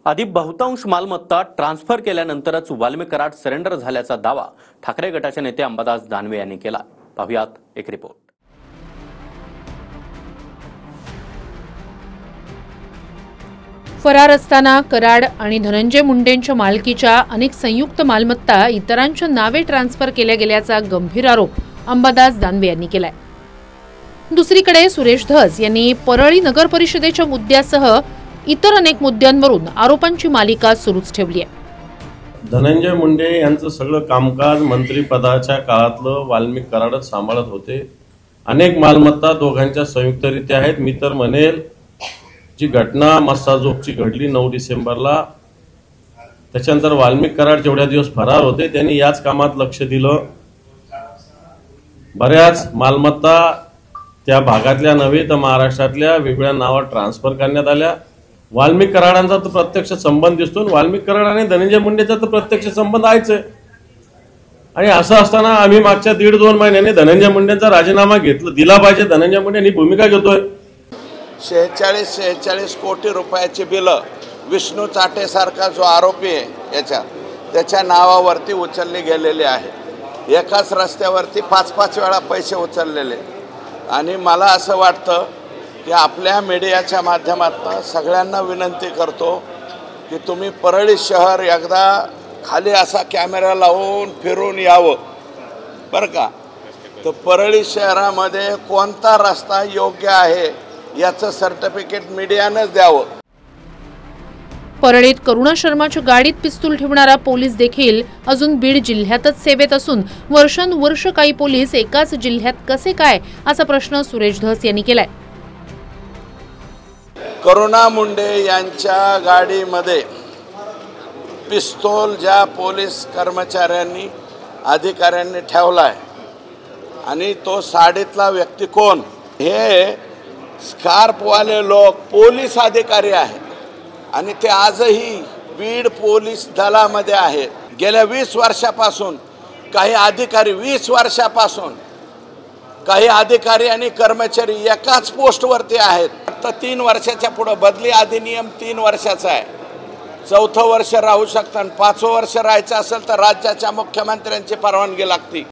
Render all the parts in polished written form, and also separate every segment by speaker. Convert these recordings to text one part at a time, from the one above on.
Speaker 1: आधी बहुतांश मालमत्ता ट्रान्सफर केल्यानंतरच वाल्मिक कराड सरेंडर झाल्याचा दावा ठाकरे गटाचे नेते अंबादास दानवे यांनी केला। पाहुयात एक रिपोर्ट।
Speaker 2: फरार असताना कराड आणि धनंजय मुंडेंच्या मालकीच्या अनेक संयुक्त मालमत्ता इतरांच्या नावे ट्रान्सफर केल्या गेल्याचा गंभीर आरोप अंबादास दानवे यांनी केलाय। दुसरीकडे सुरेश धस यांनी परळी नगर परिषदेच्या मुद्द्यासह इतर अनेक मुद्द्यांवरून आरोपांची मालिका सुरूच ठेवली आहे।
Speaker 3: धनंजय मुंडे यांचं सगळं कामकाज मंत्रिपदाच्या काळातलं वाल्मिक कराडच सांभाळत होते। अनेक मालमत्ता दोघांच्या संयुक्तरित्या आहेत। मी तर म्हणेल जी घटना मस्साजोगची घडली 9 डिसेंबरला, त्याच्यानंतर वाल्मिक कराड जेवढ्या दिवस फरार होते त्यांनी याच कामात लक्ष दिलं। बऱ्याच मालमत्ता त्या भागातल्या नव्हे तर महाराष्ट्रातल्या वेगवेगळ्या नावावर ट्रान्सफर करण्यात आल्या। वाल्मिक कराडांचा तर प्रत्यक्ष संबंध दिसतो, वाल्मिक कराड आणि धनंजय मुंडेचा तर प्रत्यक्ष संबंध आहेच आहे। आणि असं असताना आम्ही मागच्या 1.5-2 महिन्यांनी धनंजय मुंडेंचा राजीनामा दिला पाहिजे। धनंजय मुंडे भूमिका घेतोय।
Speaker 4: 46 कोटी रुपयाची बिल विष्णू चाटे सारखा जो आरोपी आहे त्याच्या नावावरती उचलली गेलेली आहे। एकाच रस्त्यावरती 5-5 वेळा पैसे उचललेले। आणि मला असं वाटतं की आपल्या मीडियाच्या माध्यमातून सगळ्यांना विनंती करतो की तुम्ही परळी शहर एकदा खाली असा कॅमेरा लावून फिरून यावं बरं का। तर परळी शहरामध्ये कोणता रस्ता योग्य आहे याचं सर्टिफिकेट मीडियानंच द्यावं।
Speaker 2: परळीत करुणा शर्माच्या गाडीत पिस्तूल ठेवणारा पोलीस देखील अजून बीड जिल्ह्यातच सेवेत असून वर्षानुवर्ष काही पोलीस एकाच जिल्ह्यात कसे काय असा प्रश्न सुरेश धस यांनी केलाय।
Speaker 4: करुणा मुंडे यांच्या गाडीमध्ये पिस्तूल ज्या पोलीस कर्मचाऱ्यांनी अधिकाऱ्यांनी ठेवलाय आणि तो साडीतला व्यक्ती कोण, हे स्कार्फवाले लोक पोलीस अधिकारी आहेत आणि ते आजही बीड पोलीस दलामध्ये आहेत। गेल्या 20 वर्षापासून काही अधिकारी 20 वर्षापासून काही अधिकारी आणि कर्मचारी एकाच पोस्टवरती आहेत। तर 3 वर्षाच्या पुढे बदली अधिनियम 3 वर्षाचा आहे। 4थं वर्ष राहू शकतात, 5वं वर्ष राहायचं असेल तर राज्याच्या मुख्यमंत्र्यांची परवानगी लागते।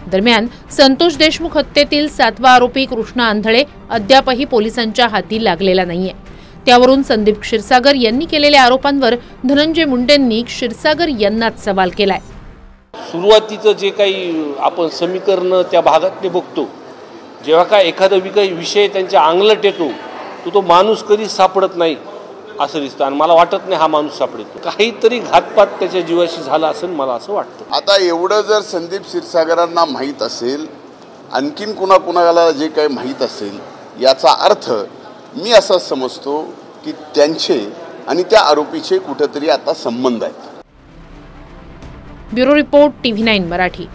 Speaker 2: दरम्यान संतोष देशमुख हत्येतील 7वा आरोपी कृष्णा आंधळे अद्यापही पोलिसांच्या हाती लागलेला नाहीये। त्यावरून संदीप क्षीरसागर यांनी केलेल्या आरोपांवर धनंजय मुंडेंनी क्षीरसागर यांनाच सवाल केलाय।
Speaker 5: सुरुवातीचं जे काही आपण समीकरण त्या भागातले बघतो, जेव्हा काय एखादा विषय त्यांच्या अंगलट येतो तो माणूस कधी सापडत नाही असं दिसतं आणि मला वाटत नाही हा माणूस सापडतो। काहीतरी घातपात त्याच्या जीवाशी झाला असेल मला असं वाटतं।
Speaker 6: आता एवढं जर संदीप क्षीरसागरांना माहीत असेल, आणखीन कुणाला जे काही माहीत असेल, याचा अर्थ मी असं समजतो की त्यांचे आणि त्या आरोपीचे कुठेतरी आता संबंध आहेत।
Speaker 2: Bureau report TV9 Marathi.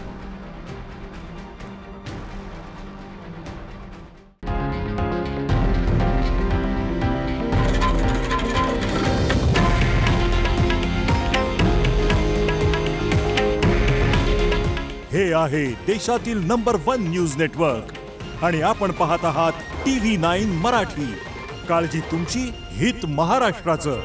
Speaker 7: हे आहे देशातील नंबर 1 न्यूज नेटवर्क आणि आपण पाहत आहात TV9 मराठी। काळजी तुमची, हित महाराष्ट्राचं।